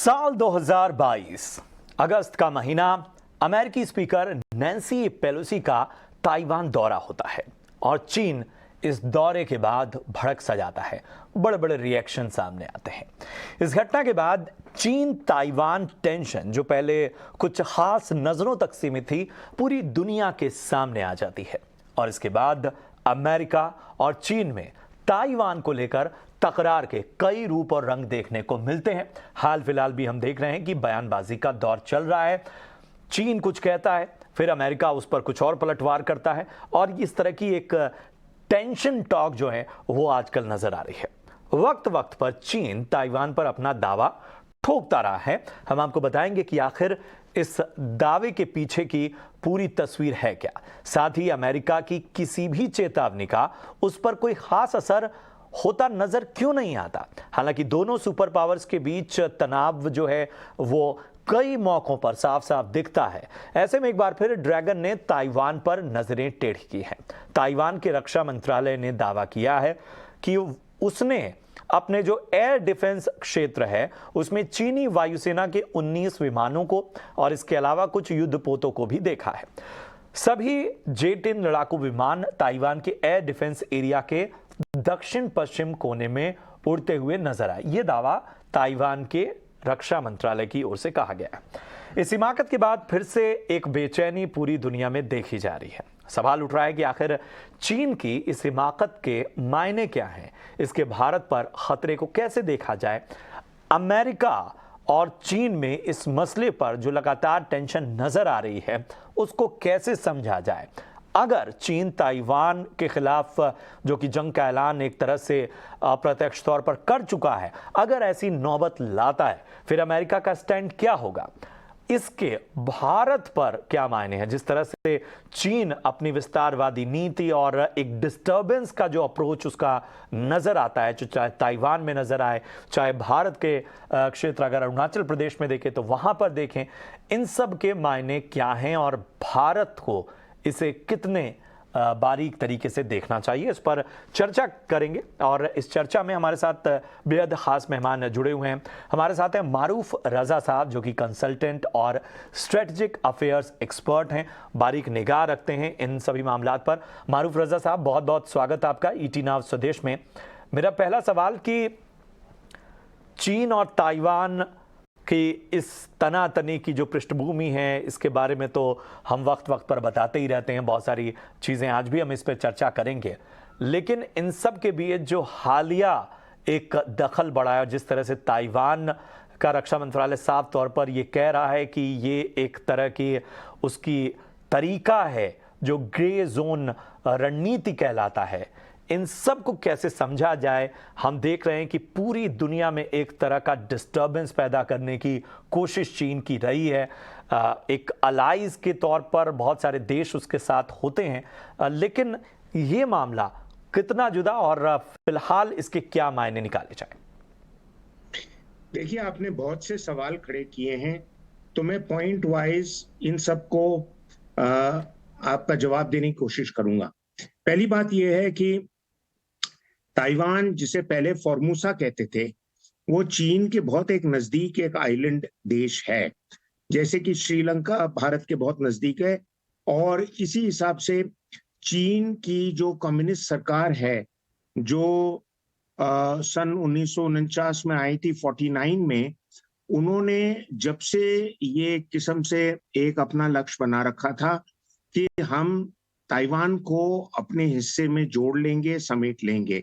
साल 2022 अगस्त का महीना, अमेरिकी स्पीकर नैन्सी पेलोसी का ताइवान दौरा होता है और चीन इस दौरे के बाद भड़क सा जाता है। बड़े बड़े रिएक्शन सामने आते हैं। इस घटना के बाद चीन ताइवान टेंशन, जो पहले कुछ खास नजरों तक सीमित थी, पूरी दुनिया के सामने आ जाती है और इसके बाद अमेरिका और चीन में ताइवान को लेकर तकरार के कई रूप और रंग देखने को मिलते हैं। हाल फिलहाल भी हम देख रहे हैं कि बयानबाजी का दौर चल रहा है। चीन कुछ कहता है, फिर अमेरिका उस पर कुछ और पलटवार करता है और इस तरह की एक टेंशन टॉक जो है वो आजकल नजर आ रही है। वक्त वक्त पर चीन ताइवान पर अपना दावा ठोकता रहा है। हम आपको बताएंगे कि आखिर इस दावे के पीछे की पूरी तस्वीर है क्या। साथ ही अमेरिका की किसी भी चेतावनी का उस पर कोई खास असर होता नजर क्यों नहीं आता। हालांकि दोनों सुपर पावर्स के बीच तनाव जो है वो कई मौकों पर साफ साफ दिखता है। ऐसे में एक बार फिर ड्रैगन ने ताइवान पर नजरें टेढ़ी की हैं। ताइवान के रक्षा मंत्रालय ने दावा किया है कि उसने अपने जो एयर डिफेंस क्षेत्र है उसमें चीनी वायुसेना के 19 विमानों को और इसके अलावा कुछ युद्धपोतों को भी देखा है। सभी J-10 लड़ाकू विमान ताइवान के एयर डिफेंस एरिया के दक्षिण पश्चिम कोने में उड़ते हुए नजर आए। यह दावा ताइवान के रक्षा मंत्रालय की ओर से कहा गया है। इस हिमाकत के बाद फिर से एक बेचैनी पूरी दुनिया में देखी जा रही है। सवाल उठ रहा है कि आखिर चीन की इस हिमाकत के मायने क्या हैं, इसके भारत पर खतरे को कैसे देखा जाए। अमेरिका और चीन में इस मसले पर जो लगातार टेंशन नजर आ रही है उसको कैसे समझा जाए। अगर चीन ताइवान के खिलाफ जो कि जंग का ऐलान एक तरह से अप्रत्यक्ष तौर पर कर चुका है, अगर ऐसी नौबत लाता है, फिर अमेरिका का स्टैंड क्या होगा, इसके भारत पर क्या मायने हैं। जिस तरह से चीन अपनी विस्तारवादी नीति और एक डिस्टर्बेंस का जो अप्रोच उसका नजर आता है, चाहे ताइवान में नजर आए, चाहे भारत के क्षेत्र अगर अरुणाचल प्रदेश में देखें तो वहां पर देखें, इन सब के मायने क्या हैं और भारत को इसे कितने बारीक तरीके से देखना चाहिए, इस पर चर्चा करेंगे। और इस चर्चा में हमारे साथ बेहद खास मेहमान जुड़े हुए हैं। हमारे साथ हैं मारूफ रजा साहब, जो कि कंसल्टेंट और स्ट्रेटेजिक अफेयर्स एक्सपर्ट हैं, बारीक निगाह रखते हैं इन सभी मामलात पर। मारूफ रजा साहब, बहुत बहुत स्वागत आपका ईटी नाउ स्वदेश में। मेरा पहला सवाल कि चीन और ताइवान कि इस तनातनी की जो पृष्ठभूमि है, इसके बारे में तो हम वक्त वक्त पर बताते ही रहते हैं, बहुत सारी चीज़ें, आज भी हम इस पर चर्चा करेंगे। लेकिन इन सब के बीच जो हालिया एक दखल बढ़ाया, जिस तरह से ताइवान का रक्षा मंत्रालय साफ तौर पर ये कह रहा है कि ये एक तरह की उसकी तरीका है जो ग्रे जोन रणनीति कहलाता है, इन सब को कैसे समझा जाए। हम देख रहे हैं कि पूरी दुनिया में एक तरह का डिस्टर्बेंस पैदा करने की कोशिश चीन की रही है। एक अलाइज के तौर पर बहुत सारे देश उसके साथ होते हैं, लेकिन ये मामला कितना जुदा और फिलहाल इसके क्या मायने निकाले जाए। देखिए, आपने बहुत से सवाल खड़े किए हैं, तो मैं पॉइंट वाइज इन सबको आपका जवाब देने की कोशिश करूंगा। पहली बात यह है कि ताइवान, जिसे पहले फॉर्मूसा कहते थे, वो चीन के बहुत एक नजदीक एक आइलैंड देश है, जैसे कि श्रीलंका भारत के बहुत नजदीक है। और इसी हिसाब से चीन की जो कम्युनिस्ट सरकार है, जो सन 1949 में आई थी, 49 में, उन्होंने जब से ये किस्म से एक अपना लक्ष्य बना रखा था कि हम ताइवान को अपने हिस्से में जोड़ लेंगे, समेट लेंगे।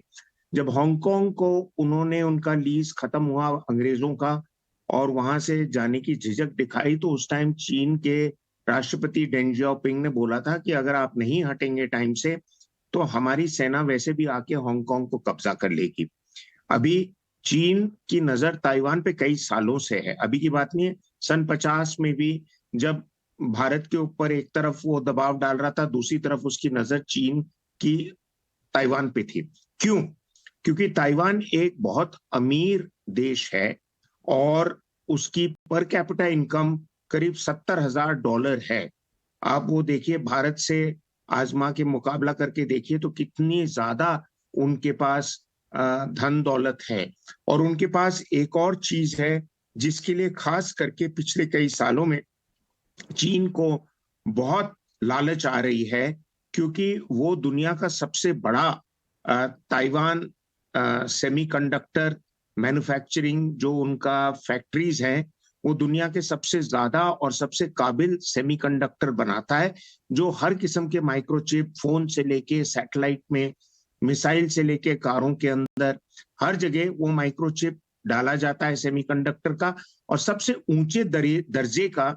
जब हांगकांग को उन्होंने, उनका लीज खत्म हुआ अंग्रेजों का और वहां से जाने की झिझक दिखाई, तो उस टाइम चीन के राष्ट्रपति डेंग जियाओपिंग ने बोला था कि अगर आप नहीं हटेंगे टाइम से तो हमारी सेना वैसे भी आके हांगकांग को कब्जा कर लेगी। अभी चीन की नजर ताइवान पे कई सालों से है, अभी की बात नहीं है। सन 50 में भी जब भारत के ऊपर एक तरफ वो दबाव डाल रहा था, दूसरी तरफ उसकी नजर चीन की ताइवान पे थी। क्यों? क्योंकि ताइवान एक बहुत अमीर देश है और उसकी पर कैपिटा इनकम करीब $70,000 है। आप वो देखिए, भारत से आजमा के मुकाबला करके देखिए तो कितनी ज्यादा उनके पास धन दौलत है। और उनके पास एक और चीज है जिसके लिए खास करके पिछले कई सालों में चीन को बहुत लालच आ रही है, क्योंकि वो दुनिया का सबसे बड़ा ताइवान सेमीकंडक्टर मैन्युफैक्चरिंग जो उनका फैक्ट्रीज हैं, वो दुनिया के सबसे ज्यादा और सबसे काबिल सेमीकंडक्टर बनाता है, जो हर किस्म के माइक्रोचिप, फोन से लेके सैटेलाइट में, मिसाइल से लेके कारों के अंदर, हर जगह वो माइक्रोचिप डाला जाता है सेमीकंडक्टर का। और सबसे ऊंचे दर्जे का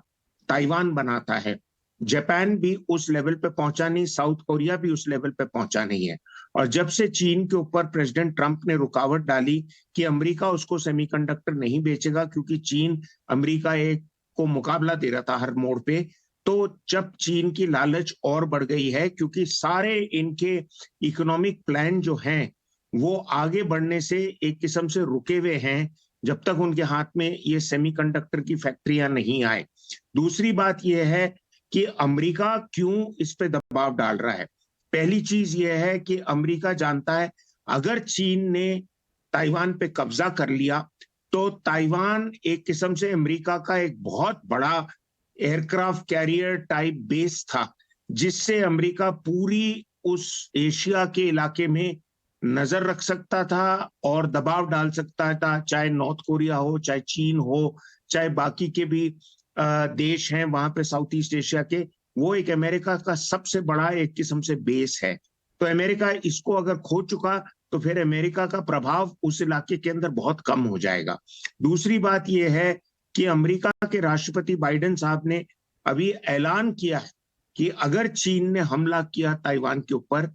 ताइवान बनाता है। जापान भी उस लेवल पे पहुंचा नहीं, साउथ कोरिया भी उस लेवल पे पहुंचा नहीं है। और जब से चीन के ऊपर प्रेसिडेंट ट्रंप ने रुकावट डाली कि अमेरिका उसको सेमीकंडक्टर नहीं बेचेगा, क्योंकि चीन अमेरिका एक को मुकाबला दे रहा था हर मोड़ पे, तो जब चीन की लालच और बढ़ गई है, क्योंकि सारे इनके इकोनॉमिक प्लान जो हैं वो आगे बढ़ने से एक किस्म से रुके हुए हैं, जब तक उनके हाथ में ये सेमीकंडक्टर की फैक्ट्रियां नहीं आए। दूसरी बात यह है कि अमेरिका क्यों इस पे दबाव डाल रहा है। पहली चीज यह है कि अमेरिका जानता है अगर चीन ने ताइवान पे कब्जा कर लिया तो ताइवान एक किस्म से अमेरिका का एक बहुत बड़ा एयरक्राफ्ट कैरियर टाइप बेस था, जिससे अमेरिका पूरी उस एशिया के इलाके में नजर रख सकता था और दबाव डाल सकता था, चाहे नॉर्थ कोरिया हो, चाहे चीन हो, चाहे बाकी के भी देश हैं वहां पे साउथ ईस्ट एशिया के। वो एक अमेरिका का सबसे बड़ा एक किस्म से बेस है। तो अमेरिका इसको अगर खो चुका तो फिर अमेरिका का प्रभाव उस इलाके के अंदर बहुत कम हो जाएगा। दूसरी बात यह है कि अमेरिका के राष्ट्रपति बाइडेन साहब ने अभी ऐलान किया है कि अगर चीन ने हमला किया ताइवान के ऊपर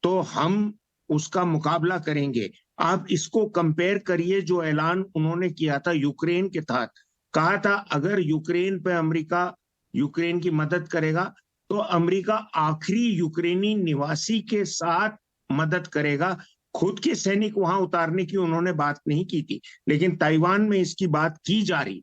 तो हम उसका मुकाबला करेंगे। आप इसको कंपेयर करिए जो ऐलान उन्होंने किया था यूक्रेन के तहत। कहा था अगर यूक्रेन पे अमेरिका यूक्रेन की मदद करेगा तो अमेरिका आखिरी यूक्रेनी निवासी के साथ मदद करेगा। खुद के सैनिक वहां उतारने की उन्होंने बात नहीं की थी, लेकिन ताइवान में इसकी बात की जा रही।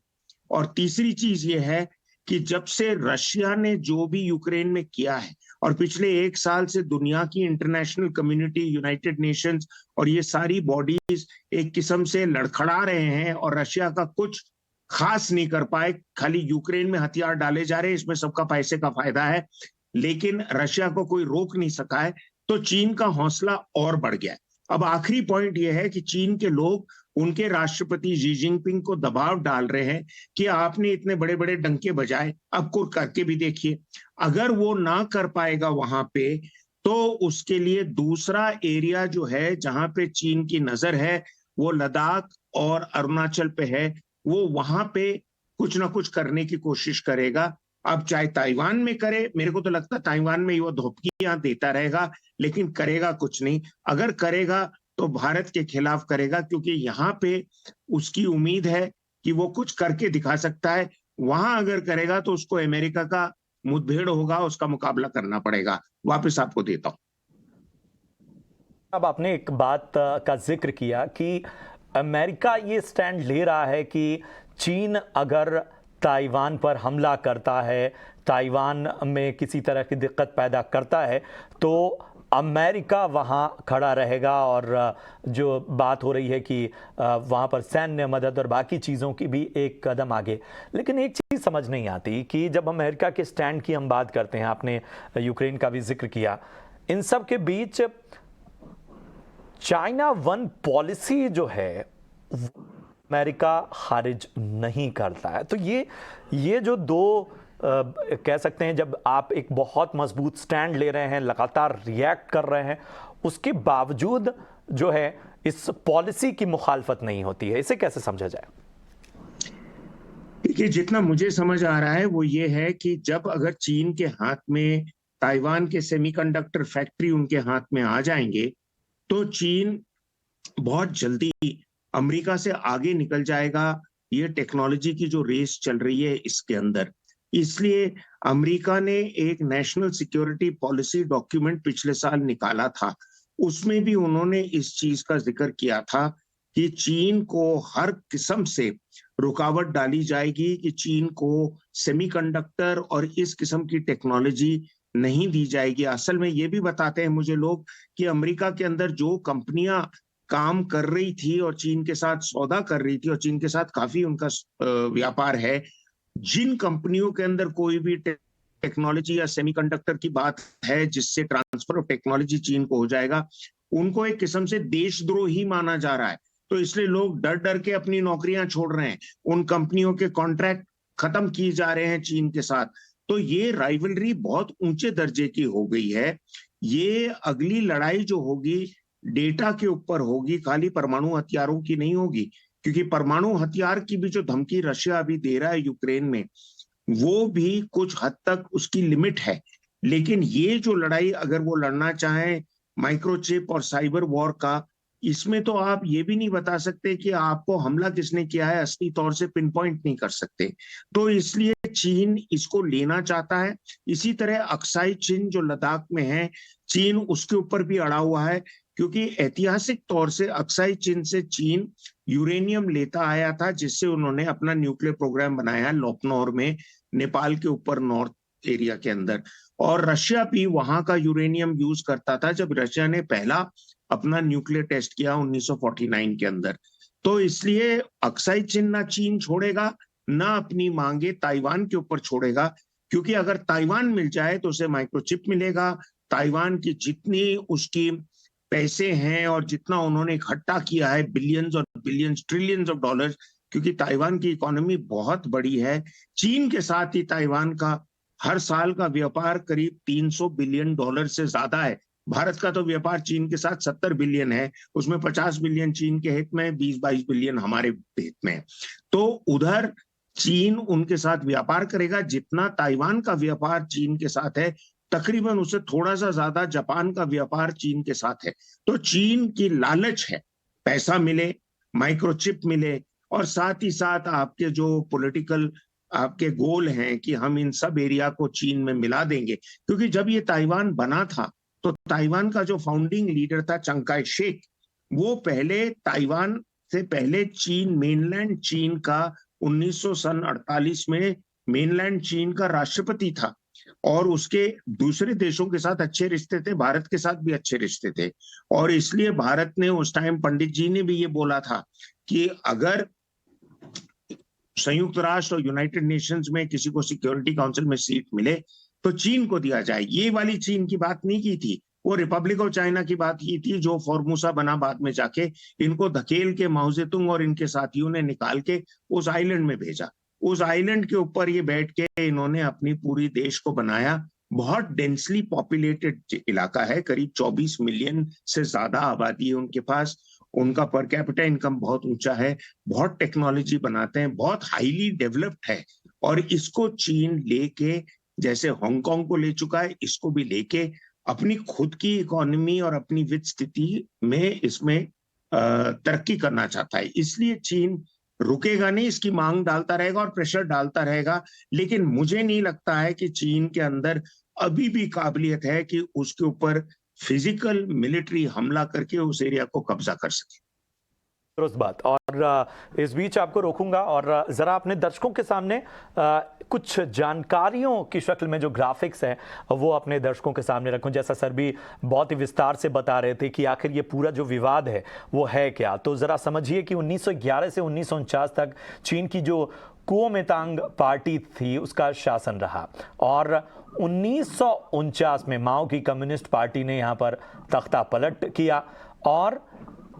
और तीसरी चीज यह है कि जब से रशिया ने जो भी यूक्रेन में किया है और पिछले एक साल से दुनिया की इंटरनेशनल कम्युनिटी, यूनाइटेड नेशंस और ये सारी बॉडीज एक किस्म से लड़खड़ा रहे हैं और रशिया का कुछ खास नहीं कर पाए। खाली यूक्रेन में हथियार डाले जा रहे हैं, इसमें सबका पैसे का फायदा है, लेकिन रशिया को कोई रोक नहीं सका है। तो चीन का हौसला और बढ़ गया है। अब आखिरी पॉइंट यह है कि चीन के लोग उनके राष्ट्रपति शी जिनपिंग को दबाव डाल रहे हैं कि आपने इतने बड़े बड़े डंके बजाए, अब को करके भी देखिए। अगर वो ना कर पाएगा वहां पे, तो उसके लिए दूसरा एरिया जो है जहां पे चीन की नजर है वो लद्दाख और अरुणाचल पे है। वो वहां पे कुछ ना कुछ करने की कोशिश करेगा। अब चाहे ताइवान में करे, मेरे को तो लगता है ताइवान में वो धोपकियां देता रहेगा, लेकिन करेगा कुछ नहीं। अगर करेगा तो भारत के खिलाफ करेगा, क्योंकि यहाँ पे उसकी उम्मीद है कि वो कुछ करके दिखा सकता है। वहां अगर करेगा तो उसको अमेरिका का मुठभेड़ होगा, उसका मुकाबला करना पड़ेगा। वापस आपको देता हूं। अब आपने एक बात का जिक्र किया कि अमेरिका ये स्टैंड ले रहा है कि चीन अगर ताइवान पर हमला करता है, ताइवान में किसी तरह की दिक्कत पैदा करता है, तो अमेरिका वहाँ खड़ा रहेगा। और जो बात हो रही है कि वहाँ पर सैन्य मदद और बाकी चीज़ों की भी एक कदम आगे। लेकिन एक चीज़ समझ नहीं आती कि जब अमेरिका के स्टैंड की हम बात करते हैं, आपने यूक्रेन का भी जिक्र किया, इन सब के बीच चाइना वन पॉलिसी जो है अमेरिका खारिज नहीं करता है। तो ये जो दो कह सकते हैं, जब आप एक बहुत मजबूत स्टैंड ले रहे हैं, लगातार रिएक्ट कर रहे हैं, उसके बावजूद जो है इस पॉलिसी की मुखालफत नहीं होती है, इसे कैसे समझा जाए? देखिए, जितना मुझे समझ आ रहा है वो ये है कि जब अगर चीन के हाथ में ताइवान के सेमीकंडक्टर फैक्ट्री उनके हाथ में आ जाएंगे तो चीन बहुत जल्दी अमेरिका से आगे निकल जाएगा। ये टेक्नोलॉजी की जो रेस चल रही है इसके अंदर, इसलिए अमेरिका ने एक नेशनल सिक्योरिटी पॉलिसी डॉक्यूमेंट पिछले साल निकाला था। उसमें भी उन्होंने इस चीज का जिक्र किया था कि चीन को हर किस्म से रुकावट डाली जाएगी, कि चीन को सेमीकंडक्टर और इस किस्म की टेक्नोलॉजी नहीं दी जाएगी। असल में ये भी बताते हैं मुझे लोग कि अमेरिका के अंदर जो कंपनियां काम कर रही थी और चीन के साथ सौदा कर रही थी और चीन के साथ काफी उनका व्यापार है, जिन कंपनियों के अंदर कोई भी टेक्नोलॉजी या सेमीकंडक्टर की बात है जिससे ट्रांसफर ऑफ टेक्नोलॉजी चीन को हो जाएगा, उनको एक किस्म से देशद्रोही माना जा रहा है। तो इसलिए लोग डर डर के अपनी नौकरियां छोड़ रहे हैं, उन कंपनियों के कॉन्ट्रैक्ट खत्म किए जा रहे हैं चीन के साथ। तो ये राइवलरी बहुत ऊंचे दर्जे की हो गई है। ये अगली लड़ाई जो होगी डेटा के ऊपर होगी, खाली परमाणु हथियारों की नहीं होगी, क्योंकि परमाणु हथियार की भी जो धमकी रशिया अभी दे रहा है यूक्रेन में, वो भी कुछ हद तक उसकी लिमिट है। लेकिन ये जो लड़ाई अगर वो लड़ना चाहे माइक्रोचिप और साइबर वॉर का, इसमें तो आप ये भी नहीं बता सकते कि आपको हमला किसने किया है, असली तौर से पिन पॉइंट नहीं कर सकते। तो इसलिए चीन इसको लेना चाहता है। इसी तरह अक्साई चिन जो लद्दाख में है, चीन उसके ऊपर भी अड़ा हुआ है, क्योंकि ऐतिहासिक तौर से अक्साई चिन से चीन यूरेनियम लेता आया था, जिससे उन्होंने अपना न्यूक्लियर प्रोग्राम बनाया लौपनौर में, नेपाल के ऊपर नॉर्थ एरिया के अंदर। और रशिया भी वहां का यूरेनियम यूज करता था जब रशिया ने पहला अपना न्यूक्लियर टेस्ट किया 1949 के अंदर। तो इसलिए अक्साई चिन ना चीन छोड़ेगा, ना अपनी मांगे ताइवान के ऊपर छोड़ेगा, क्योंकि अगर ताइवान मिल जाए तो उसे माइक्रोचिप मिलेगा। ताइवान की जितनी उसकी पैसे हैं और जितना उन्होंने इकट्ठा किया है, बिलियंस और बिलियंस ट्रिलियंस ऑफ डॉलर्स, क्योंकि ताइवान की इकोनॉमी बहुत बड़ी है। चीन के साथ ही ताइवान का हर साल का व्यापार करीब 300 बिलियन डॉलर से ज्यादा है। भारत का तो व्यापार चीन के साथ 70 बिलियन है, उसमें 50 बिलियन चीन के हित में, 20-22 बिलियन हमारे हित में। तो उधर चीन उनके साथ व्यापार करेगा। जितना ताइवान का व्यापार चीन के साथ है, तकरीबन उससे थोड़ा सा ज्यादा जापान का व्यापार चीन के साथ है। तो चीन की लालच है पैसा मिले, माइक्रोचिप मिले, और साथ ही साथ आपके जो पॉलिटिकल आपके गोल हैं कि हम इन सब एरिया को चीन में मिला देंगे। क्योंकि जब ये ताइवान बना था तो ताइवान का जो फाउंडिंग लीडर था चिंग काई शेक, वो पहले ताइवान से पहले चीन, मेनलैंड चीन का 1948 में मेनलैंड चीन का राष्ट्रपति था, और उसके दूसरे देशों के साथ अच्छे रिश्ते थे, भारत के साथ भी अच्छे रिश्ते थे। और इसलिए भारत ने उस टाइम, पंडित जी ने भी ये बोला था कि अगर संयुक्त राष्ट्र और यूनाइटेड नेशंस में किसी को सिक्योरिटी काउंसिल में सीट मिले तो चीन को दिया जाए। ये वाली चीन की बात नहीं की थी, वो रिपब्लिक ऑफ चाइना की बात की थी, जो फॉर्मूसा बना बाद में जाके। इनको धकेल के माओ जेतुंग और इनके साथियों ने निकाल के उस आइलैंड में भेजा। उस आइलैंड के ऊपर ये बैठ के इन्होंने अपनी पूरी देश को बनाया। बहुत डेंसली पॉपुलेटेड इलाका है, करीब 24 मिलियन से ज्यादा आबादी है उनके पास। उनका पर कैपिटा इनकम बहुत ऊंचा है, बहुत टेक्नोलॉजी बनाते हैं, बहुत हाईली डेवलप्ड है। और इसको चीन लेके, जैसे हांगकांग को ले चुका है, इसको भी लेके अपनी खुद की इकोनॉमी और अपनी वित्त स्थिति में इसमें तरक्की करना चाहता है। इसलिए चीन रुकेगा नहीं, इसकी मांग डालता रहेगा और प्रेशर डालता रहेगा। लेकिन मुझे नहीं लगता है कि चीन के अंदर अभी भी काबिलियत है कि उसके ऊपर फिजिकल मिलिट्री हमला करके उस एरिया को कब्जा कर सके। दुरुस्त बात। और इस बीच आपको रोकूंगा और जरा अपने दर्शकों के सामने कुछ जानकारियों की शक्ल में जो ग्राफिक्स हैं वो अपने दर्शकों के सामने रखूं। जैसा सर भी बहुत ही विस्तार से बता रहे थे कि आखिर ये पूरा जो विवाद है वो है क्या, तो जरा समझिए कि 1911 से 1949 तक चीन की जो कुओमिंतांग पार्टी थी उसका शासन रहा, और 1949 में माओ की कम्युनिस्ट पार्टी ने यहाँ पर तख्ता पलट किया और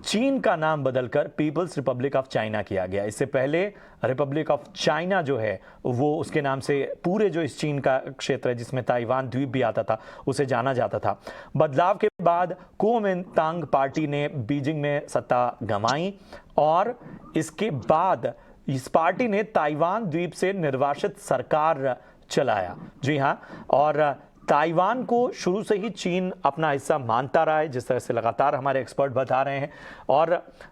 चीन का नाम बदलकर पीपल्स रिपब्लिक ऑफ चाइना किया गया। इससे पहले रिपब्लिक ऑफ चाइना जो है वो उसके नाम से पूरे जो इस चीन का क्षेत्र है जिसमें ताइवान द्वीप भी आता था उसे जाना जाता था। बदलाव के बाद कुओमिंतांग पार्टी ने बीजिंग में सत्ता गंवाई और इसके बाद इस पार्टी ने ताइवान द्वीप से निर्वासित सरकार चलाया। जी हाँ, और ताइवान को शुरू से ही चीन अपना हिस्सा मानता रहा है, जिस तरह से लगातार हमारे एक्सपर्ट बता रहे हैं। और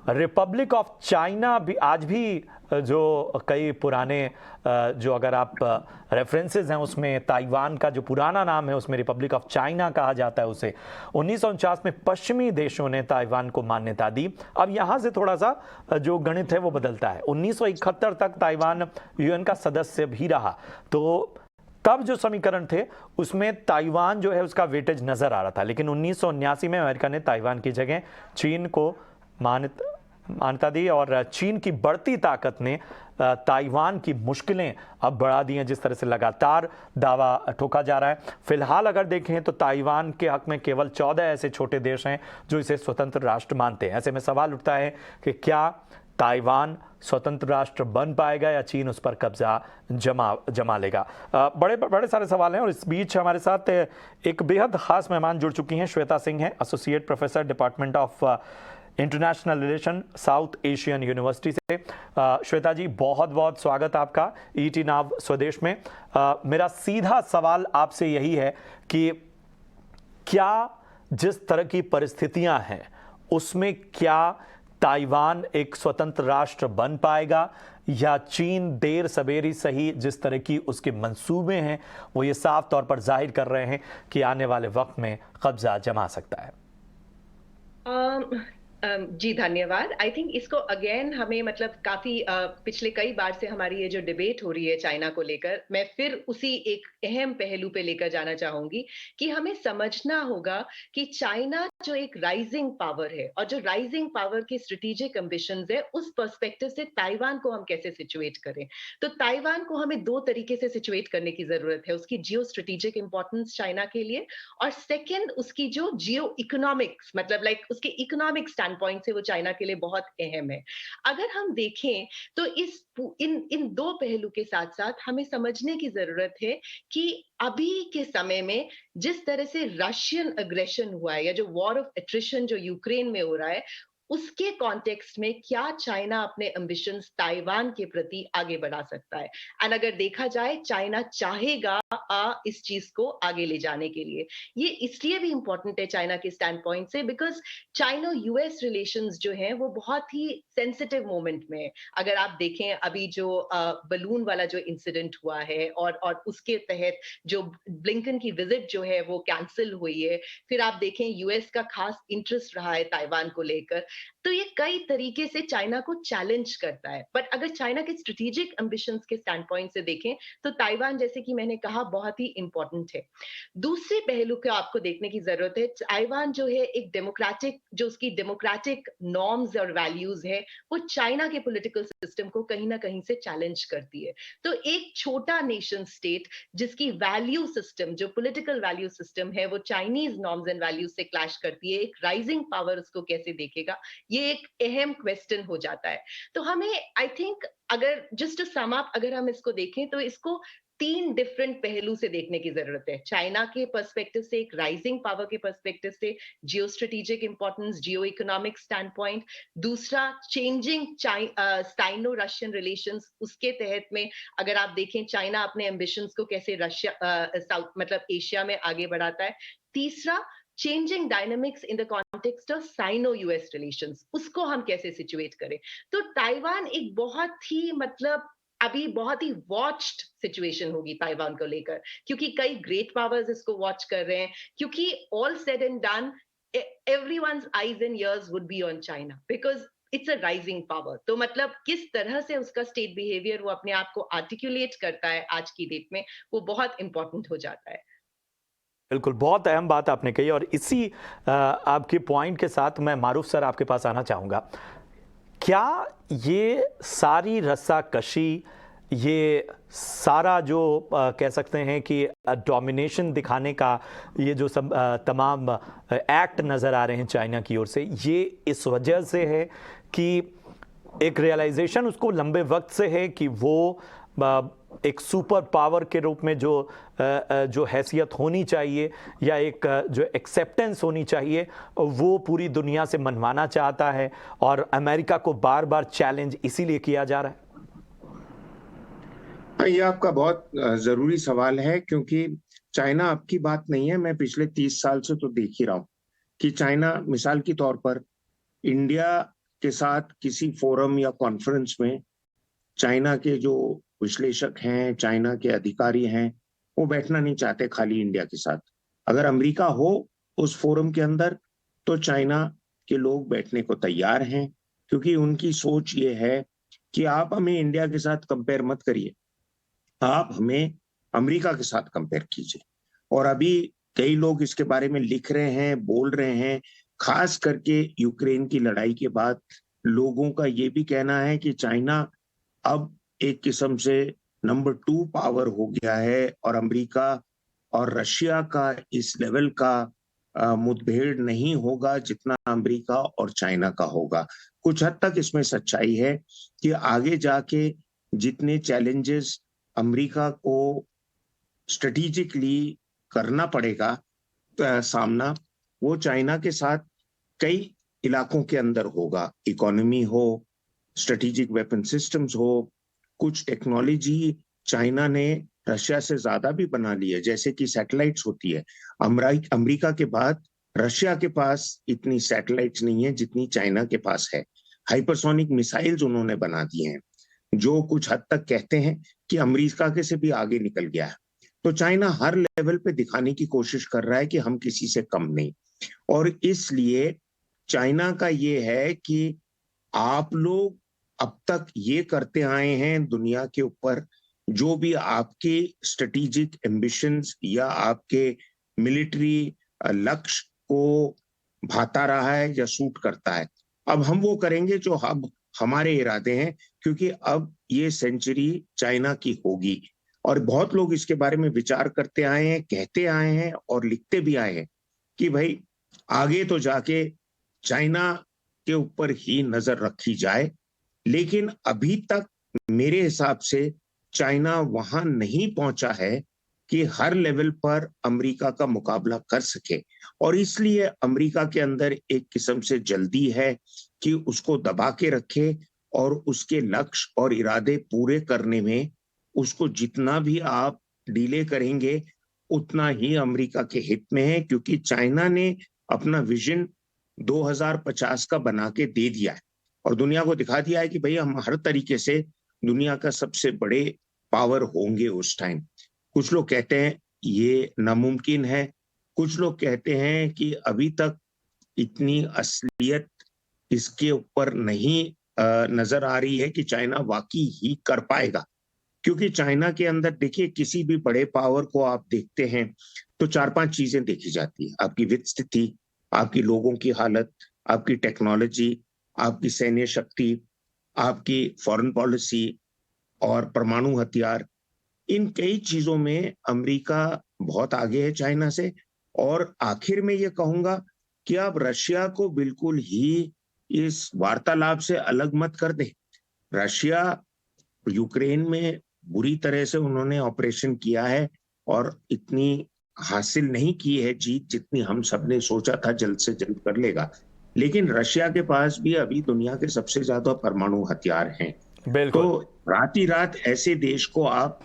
रिपब्लिक ऑफ चाइना भी आज भी जो कई पुराने जो अगर आप रेफरेंसेस हैं उसमें ताइवान का जो पुराना नाम है उसमें रिपब्लिक ऑफ चाइना कहा जाता है उसे। 1949 में पश्चिमी देशों ने ताइवान को मान्यता दी। अब यहाँ से थोड़ा सा जो गणित है वो बदलता है। 1971 तक ताइवान यूएन का सदस्य भी रहा, तो तब जो समीकरण थे उसमें ताइवान जो है उसका वेटेज नजर आ रहा था। लेकिन 1979 में अमेरिका ने ताइवान की जगह चीन को मान्यता दी। और चीन की बढ़ती ताकत ने ताइवान की मुश्किलें अब बढ़ा दी हैं, जिस तरह से लगातार दावा ठोका जा रहा है। फिलहाल अगर देखें तो ताइवान के हक में केवल 14 ऐसे छोटे देश हैं जो इसे स्वतंत्र राष्ट्र मानते हैं। ऐसे में सवाल उठता है कि क्या ताइवान स्वतंत्र राष्ट्र बन पाएगा या चीन उस पर कब्जा जमा लेगा। बड़े बड़े सारे सवाल हैं और इस बीच हमारे साथ एक बेहद खास मेहमान जुड़ चुकी हैं। श्वेता सिंह हैं, associate professor department of international relation, south Asian university से। श्वेता जी, बहुत बहुत स्वागत आपका ईटी नाव स्वदेश में। मेरा सीधा सवाल आपसे यही है कि क्या जिस तरह की परिस्थितियां हैं उसमें क्या ताइवान एक स्वतंत्र राष्ट्र बन पाएगा, या चीन देर सवेर ही सही जिस तरह की उसके मंसूबे हैं वो ये साफ तौर पर जाहिर कर रहे हैं कि आने वाले वक्त में कब्जा जमा सकता है? जी धन्यवाद। आई थिंक इसको अगेन हमें मतलब काफी पिछले कई बार से हमारी ये जो डिबेट हो रही है चाइना को लेकर, मैं फिर उसी एक अहम पहलू पे लेकर जाना चाहूंगी कि हमें समझना होगा कि चाइना जो एक राइजिंग पावर है और जो राइजिंग पावर की स्ट्रेटेजिक एम्बिशंस है, उस पर्सपेक्टिव से ताइवान को हम कैसे सिचुएट करें। तो ताइवान को हमें दो तरीके से सिचुएट करने की जरूरत है, उसकी जियो स्ट्रेटेजिक इंपॉर्टेंस चाइना के लिए, और सेकेंड उसकी जो जियो इकोनॉमिक्स मतलब लाइक उसके इकोनॉमिक पॉइंट से वो चाइना के लिए बहुत अहम है। अगर हम देखें तो इन दो पहलू के साथ साथ हमें समझने की जरूरत है कि अभी के समय में जिस तरह से रशियन अग्रेशन हुआ है या जो वॉर ऑफ एट्रिशन जो यूक्रेन में हो रहा है, उसके कॉन्टेक्स्ट में क्या चाइना अपने एम्बिशंस ताइवान के प्रति आगे बढ़ा सकता है। एंड अगर देखा जाए चाइना चाहेगा इस चीज को आगे ले जाने के लिए। ये इसलिए भी इंपॉर्टेंट है चाइना के स्टैंड पॉइंट से बिकॉज चाइना यूएस रिलेशंस जो हैं वो बहुत ही सेंसिटिव मोमेंट में है। अगर आप देखें अभी जो बलून वाला जो इंसिडेंट हुआ है और उसके तहत जो ब्लिंकन की विजिट जो है वो कैंसिल हुई है, फिर आप देखें यूएस का खास इंटरेस्ट रहा है ताइवान को लेकर, तो ये कई तरीके से चाइना को चैलेंज करता है। बट अगर चाइना के स्ट्रेटेजिक एम्बिशंस के स्टैंड पॉइंट से देखें तो ताइवान जैसे कि मैंने कहा बहुत ही इंपॉर्टेंट है। दूसरे पहलू को आपको देखने की जरूरत है। ताइवान जो है एक डेमोक्रेटिक, जो उसकी डेमोक्रेटिक नॉर्म्स और वैल्यूज है वो चाइना के पॉलिटिकल सिस्टम को कहीं ना कहीं से चैलेंज करती है। तो एक छोटा नेशन स्टेट जिसकी वैल्यू सिस्टम, जो पॉलिटिकल वैल्यू सिस्टम है वो चाइनीज नॉर्म्स एंड वैल्यूज से क्लैश करती है, एक राइजिंग पावर उसको कैसे देखेगा, ये एक अहम क्वेश्चन हो जाता है। तो हमें आई थिंक अगर जस्ट टू सम अप अगर हम इसको देखें तो इसको तीन डिफरेंट पहलू से देखने की जरूरत है। चाइना के पर्सपेक्टिव से, एक राइजिंग पावर के पर्सपेक्टिव से, जियो स्ट्रेटेजिक इंपॉर्टेंस, जियो इकोनॉमिक स्टैंड पॉइंट। दूसरा चेंजिंग साइनो रशियन रिलेशंस, उसके तहत में अगर आप देखें चाइना अपने एम्बिशंस को कैसे रशिया साउथ मतलब एशिया में आगे बढ़ाता है। तीसरा changing dynamics in the context of Sino US relations, उसको हम कैसे सिचुएट करें। तो ताइवान एक बहुत ही मतलब अभी बहुत ही वॉच्ड सिचुएशन होगी ताइवान को लेकर, क्योंकि कई ग्रेट पावर्स इसको वॉच कर रहे हैं, क्योंकि all said and done everyone's eyes and years would be on China because it's a rising power. तो मतलब किस तरह से उसका स्टेट बिहेवियर वो अपने आप को आर्टिकुलेट करता है आज की डेट में, वो बहुत इंपॉर्टेंट हो जाता है। बिल्कुल, बहुत अहम बात आपने कही और इसी आपके पॉइंट के साथ मैं मारूफ सर आपके पास आना चाहूँगा। क्या ये सारी रस्साकशी, ये सारा जो कह सकते हैं कि डोमिनेशन दिखाने का ये जो सब तमाम एक्ट नज़र आ रहे हैं चाइना की ओर से, ये इस वजह से है कि एक रियलाइजेशन उसको लंबे वक्त से है कि वो एक सुपर पावर के रूप में जो हैसियत होनी चाहिए या एक जो एक्सेप्टेंस होनी चाहिए वो पूरी दुनिया से मनवाना चाहता है, और अमेरिका को बार बार चैलेंज इसीलिए किया जा रहा है? ये आपका बहुत जरूरी सवाल है, क्योंकि चाइना आपकी बात नहीं है। मैं पिछले 30 साल से तो देख ही रहा हूं कि चाइना मिसाल के तौर पर इंडिया के साथ किसी फोरम या कॉन्फ्रेंस में चाइना के जो विश्लेषक हैं, चाइना के अधिकारी हैं, वो बैठना नहीं चाहते खाली इंडिया के साथ। अगर अमेरिका हो उस फोरम के अंदर तो चाइना के लोग बैठने को तैयार हैं, क्योंकि उनकी सोच ये है कि आप हमें इंडिया के साथ कंपेयर मत करिए, आप हमें अमेरिका के साथ कंपेयर कीजिए। और अभी कई लोग इसके बारे में लिख रहे हैं, बोल रहे हैं, खास करके यूक्रेन की लड़ाई के बाद लोगों का ये भी कहना है कि चाइना अब एक किस्म से नंबर 2 पावर हो गया है और अमेरिका और रशिया का इस लेवल का मुठभेड़ नहीं होगा जितना अमेरिका और चाइना का होगा। कुछ हद तक इसमें सच्चाई है कि आगे जाके जितने चैलेंजेस अमेरिका को स्ट्रेटेजिकली करना पड़ेगा सामना, वो चाइना के साथ कई इलाकों के अंदर होगा। इकोनॉमी हो, स्ट्रेटेजिक वेपन सिस्टम्स हो, कुछ टेक्नोलॉजी चाइना ने रशिया से ज्यादा भी बना ली है, जैसे कि सैटेलाइट्स होती है। अमेरिका के बाद रशिया के पास इतनी सैटेलाइट्स नहीं है जितनी चाइना के पास है। हाइपरसोनिक मिसाइल्स उन्होंने बना दिए हैं, जो कुछ हद तक कहते हैं कि अमेरिका के से भी आगे निकल गया है। तो चाइना हर लेवल पे दिखाने की कोशिश कर रहा है कि हम किसी से कम नहीं, और इसलिए चाइना का ये है कि आप लोग अब तक ये करते आए हैं दुनिया के ऊपर, जो भी आपके स्ट्रेटेजिक एम्बिशंस या आपके मिलिट्री लक्ष्य को भाता रहा है या सूट करता है, अब हम वो करेंगे जो अब हमारे इरादे हैं, क्योंकि अब ये सेंचुरी चाइना की होगी। और बहुत लोग इसके बारे में विचार करते आए हैं, कहते आए हैं और लिखते भी आए हैं कि भाई आगे तो जाके चाइना के ऊपर ही नजर रखी जाए। लेकिन अभी तक मेरे हिसाब से चाइना वहां नहीं पहुंचा है कि हर लेवल पर अमेरिका का मुकाबला कर सके, और इसलिए अमेरिका के अंदर एक किस्म से जल्दी है कि उसको दबा के रखे और उसके लक्ष्य और इरादे पूरे करने में उसको जितना भी आप डिले करेंगे उतना ही अमेरिका के हित में है, क्योंकि चाइना ने अपना विजन 2050 का बना के दे दिया है और दुनिया को दिखा दिया है कि भाई हम हर तरीके से दुनिया का सबसे बड़े पावर होंगे उस टाइम। कुछ लोग कहते हैं ये नामुमकिन है, कुछ लोग कहते हैं कि अभी तक इतनी असलियत इसके ऊपर नहीं नजर आ रही है कि चाइना वाकई ही कर पाएगा। क्योंकि चाइना के अंदर देखिए, किसी भी बड़े पावर को आप देखते हैं तो 4-5 चीजें देखी जाती है, आपकी वित्त स्थिति, आपकी लोगों की हालत, आपकी टेक्नोलॉजी, आपकी सैन्य शक्ति, आपकी फॉरेन पॉलिसी और परमाणु हथियार। इन कई चीजों में अमेरिका बहुत आगे है चाइना से। और आखिर में ये कहूंगा कि आप रशिया को बिल्कुल ही इस वार्तालाप से अलग मत कर दें। रशिया यूक्रेन में बुरी तरह से उन्होंने ऑपरेशन किया है और इतनी हासिल नहीं की है जीत जितनी हम सब ने सोचा था जल्द से जल्द कर लेगा। लेकिन रशिया के पास भी अभी दुनिया के सबसे ज्यादा परमाणु हथियार हैं। बिल्कुल। तो रात ही रात ऐसे देश को आप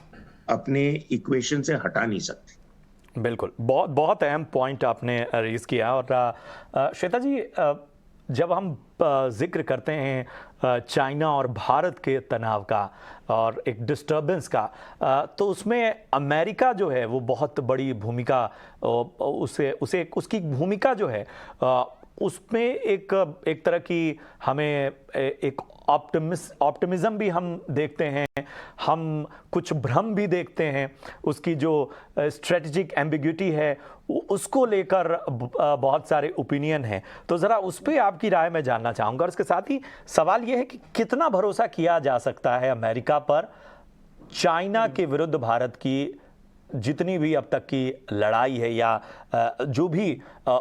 अपने इक्वेशन से हटा नहीं सकते। बिल्कुल, बहुत बहुत अहम पॉइंट आपने रेज किया। और श्वेता जी, जब हम जिक्र करते हैं चाइना और भारत के तनाव का और एक डिस्टर्बेंस का, तो उसमें अमेरिका जो है वो बहुत बड़ी भूमिका, उसकी भूमिका जो है उसमें एक तरह की हमें एक ऑप्टिमिज्म भी हम देखते हैं, हम कुछ भ्रम भी देखते हैं। उसकी जो स्ट्रेटेजिक एम्बिग्यूटी है उसको लेकर बहुत सारे ओपिनियन हैं। तो ज़रा उस पर आपकी राय मैं जानना चाहूँगा। और इसके साथ ही सवाल यह है कि कितना भरोसा किया जा सकता है अमेरिका पर चाइना के विरुद्ध भारत की जितनी भी अब तक की लड़ाई है या जो भी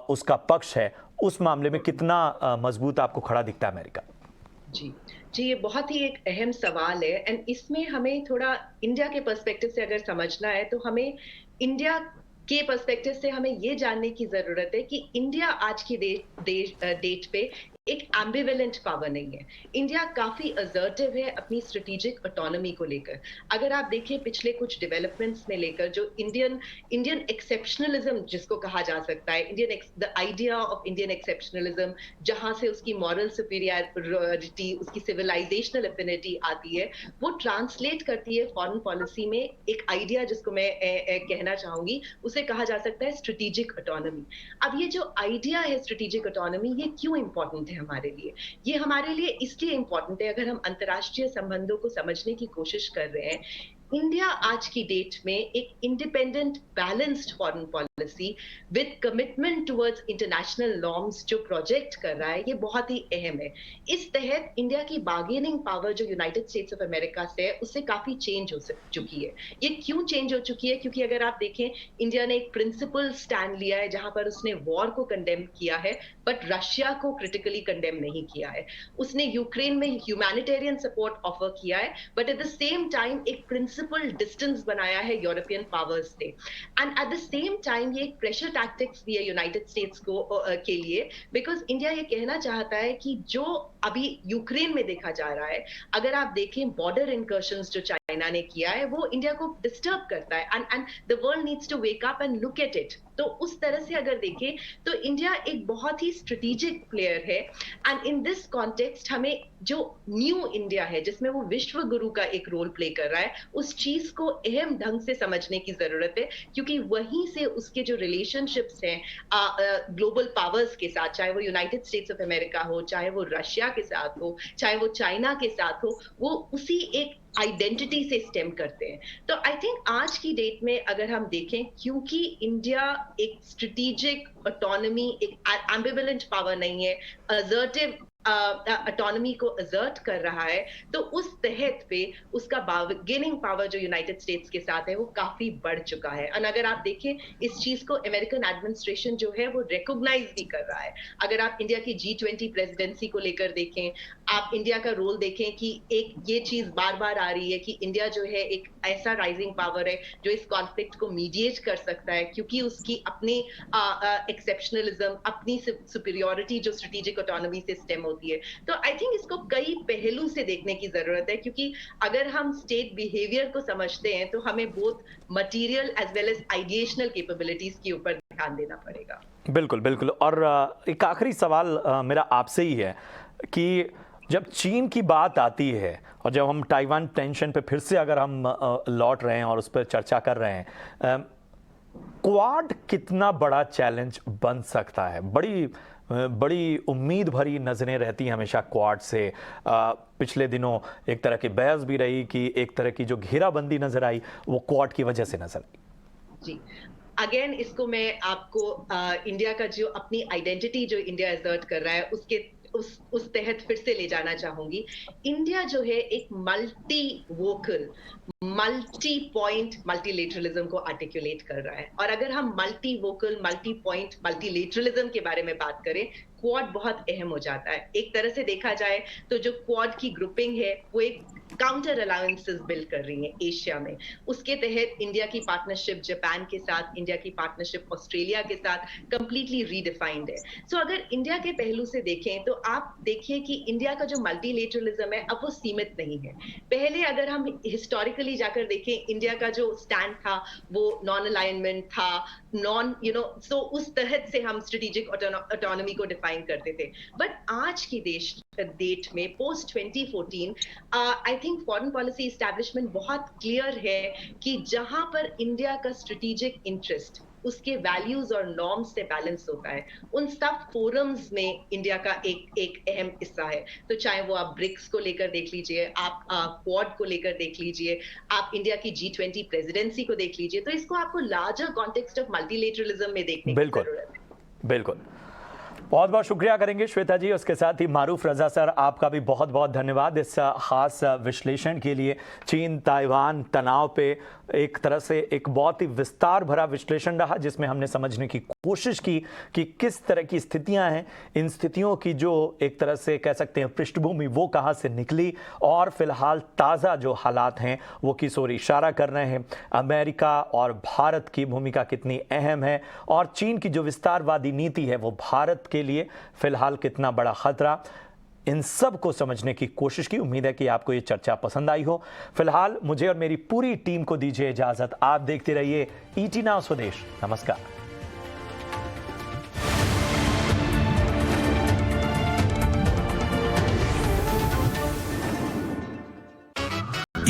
उसका पक्ष है, उस मामले में कितना मजबूत आपको खड़ा दिखता है अमेरिका? जी जी, ये बहुत ही एक अहम सवाल है। एंड इसमें हमें थोड़ा इंडिया के पर्सपेक्टिव से अगर समझना है तो हमें इंडिया के पर्सपेक्टिव से हमें ये जानने की जरूरत है कि इंडिया आज की डेट पे एक एम्बिवेलेंट पावर नहीं है। इंडिया काफी असर्टिव है अपनी स्ट्रेटेजिक ऑटोनॉमी को लेकर। अगर आप देखिए पिछले कुछ डेवलपमेंट्स में लेकर, जो इंडियन एक्सेप्शनलिज्म जिसको कहा जा सकता है, the idea of Indian exceptionalism, जहां से उसकी मॉरल सुपीरियरिटी, उसकी सिविलाइजेशनल एफिनिटी आती है, वो ट्रांसलेट करती है फॉरेन पॉलिसी में एक आइडिया जिसको मैं कहना चाहूंगी, उसे कहा जा सकता है स्ट्रेटेजिक ऑटोनॉमी। अब ये जो आइडिया है स्ट्रेटेजिक ऑटोनॉमी, ये क्यों इंपॉर्टेंट है हमारे लिए? ये हमारे लिए इसलिए इंपॉर्टेंट है, अगर हम अंतरराष्ट्रीय संबंधों को समझने की कोशिश कर रहे हैं। इंडिया आज की डेट में एक independent balanced foreign policy policy with commitment towards international norms जो प्रोजेक्ट कर रहा है, ये बहुत ही अहम है। इस तहत इंडिया की बार्गेनिंग पावर जो यूनाइटेड स्टेट्स ऑफ अमेरिका से है, उससे काफी चेंज हो चुकी है। ये क्यों चेंज हो चुकी है? क्योंकि अगर आप देखें, इंडिया ने एक प्रिंसिपल स्टैंड लिया है जहां पर उसने वॉर को कंडेम किया है, बट रशिया को क्रिटिकली कंडेम नहीं किया है। उसने यूक्रेन में ह्यूमैनिटेरियन सपोर्ट ऑफर किया है, but at the same time एक प्रिंसिपल डिस्टेंस बनाया है यूरोपियन पावर्स से। And at the same time ये एक प्रेशर टैक्टिक्स भी है यूनाइटेड स्टेट्स को के लिए, बिकॉज इंडिया ये कहना चाहता है कि जो अभी यूक्रेन में देखा जा रहा है, अगर आप देखें बॉर्डर इंकर्शंस जो चाइना ने किया है, वो इंडिया को डिस्टर्ब करता है, and the world needs to wake up and look at it. तो उस तरह से अगर देखें तो इंडिया एक बहुत ही स्ट्रेटेजिक प्लेयर है। एंड इन दिस कॉन्टेक्स्ट हमें जो न्यू इंडिया है, जिसमें वो विश्व गुरु का एक रोल प्ले कर रहा है, उस चीज को अहम ढंग से समझने की जरूरत है, क्योंकि वहीं से उसके जो रिलेशनशिप्स हैं ग्लोबल पावर्स के साथ, चाहे वो यूनाइटेड स्टेट्स ऑफ अमेरिका हो, चाहे वो रशिया के साथ हो, चाहे वो चाइना के साथ हो, वो उसी एक आइडेंटिटी से स्टेम करते हैं। तो आई थिंक आज की डेट में अगर हम देखें, क्योंकि इंडिया एक स्ट्रेटेजिक ऑटोनॉमी, एक एम्बिवेलेंट पावर नहीं है, असर्टिव ऑटोनॉमी को असर्ट कर रहा है, तो उस तहत पे उसका बार्गेनिंग पावर जो यूनाइटेड स्टेट्स के साथ है वो काफी बढ़ चुका है। और अगर आप देखें, इस चीज को अमेरिकन एडमिनिस्ट्रेशन जो है वो रिकॉग्नाइज भी कर रहा है। अगर आप इंडिया की G20 प्रेसिडेंसी को लेकर देखें, आप इंडिया का रोल देखें कि एक ये चीज बार बार आ रही है कि इंडिया जो है एक ऐसा राइजिंग पावर है जो इस कॉन्फ्लिक्ट को मीडिएट कर सकता है, क्योंकि उसकी अपनी एक्सेप्शनलिज्म, अपनी सुपीरियोरिटी जो स्ट्रेटेजिक ऑटोनॉमी से स्टेम होती है। तो आई थिंक इसको कई पहलू से देखने की जरूरत है, क्योंकि अगर हम स्टेट बिहेवियर को समझते हैं तो हमें both material as well as ideational capabilities के ऊपर ध्यान देना पड़ेगा। बिल्कुल बिल्कुल। और एक आखिरी सवाल मेरा आपसे ही है कि जब चीन की बात आती है और जब हम ताइवान टेंशन पे फिर से अगर हम लौट रहे हैं और उस पर चर्चा कर रहे हैं, क्वाड कितना बड़ा चैलेंज बन सकता है? बड़ी उम्मीद भरी नज़रें रहती हैं हमेशा क्वाड से। पिछले दिनों एक तरह की बहस भी रही कि एक तरह की जो घेराबंदी नजर आई वो क्वाड की वजह से नजर आई। जी, अगेन इसको मैं आपको इंडिया का जो अपनी आइडेंटिटी जो इंडिया असर्ट कर रहा है उसके उस तहत फिर से ले जाना चाहूंगी। इंडिया जो है एक multi vocal, multi point multilateralism को आर्टिकुलेट कर रहा है। और अगर हम multi vocal, multi point multilateralism के बारे में बात करें, क्वाड बहुत अहम हो जाता है। एक तरह से देखा जाए तो जो क्वाड की ग्रुपिंग है वो एक काउंटर अलायंसेस बिल्ड कर रही है एशिया में। उसके तहत इंडिया की पार्टनरशिप जापान के साथ, इंडिया की पार्टनरशिप ऑस्ट्रेलिया के साथ कंप्लीटली रीडिफाइंड है। सो अगर इंडिया के पहलू से देखें तो आप देखिए कि इंडिया का जो मल्टीलेटरलिज्म है अब वो सीमित नहीं है। पहले अगर हम हिस्टोरिकली जाकर देखें, इंडिया का जो स्टैंड था वो नॉन अलाइनमेंट था, सो उस तहत से हम स्ट्रेटेजिक ऑटोनॉमी को डिफाइन करते थे। बट आज की डेट में post 2014 I think foreign policy establishment बहुत क्लियर है कि जहां पर इंडिया का स्ट्रेटेजिक इंटरेस्ट उसके वैल्यूज और नॉर्म्स से बैलेंस होता है, उन सब फोरम्स में इंडिया का एक अहम हिस्सा है। तो चाहे वो आप ब्रिक्स को लेकर देख लीजिए, आप क्वाड को लेकर देख लीजिए, आप इंडिया की G20 प्रेसिडेंसी को देख लीजिए, तो इसको आपको लार्जर कॉन्टेक्स्ट ऑफ मल्टीलेटरलिज्म में देखने की जरूरत है। बिल्कुल, बहुत बहुत शुक्रिया करेंगे श्वेता जी। उसके साथ ही मारूफ रजा सर, आपका भी बहुत बहुत धन्यवाद इस खास विश्लेषण के लिए। चीन ताइवान तनाव पे एक तरह से एक बहुत ही विस्तार भरा विश्लेषण रहा, जिसमें हमने समझने की कोशिश की कि किस तरह की स्थितियां हैं, इन स्थितियों की जो एक तरह से कह सकते हैं पृष्ठभूमि वो कहां से निकली, और फिलहाल ताज़ा जो हालात हैं वो किस ओर इशारा कर रहे हैं। अमेरिका और भारत की भूमिका कितनी अहम है, और चीन की जो विस्तारवादी नीति है वो भारत के लिए फिलहाल कितना बड़ा खतरा, इन सब को समझने की कोशिश की। उम्मीद है कि आपको ये चर्चा पसंद आई हो। फिलहाल मुझे और मेरी पूरी टीम को दीजिए इजाजत। आप देखते रहिए ET Now स्वदेश। नमस्कार।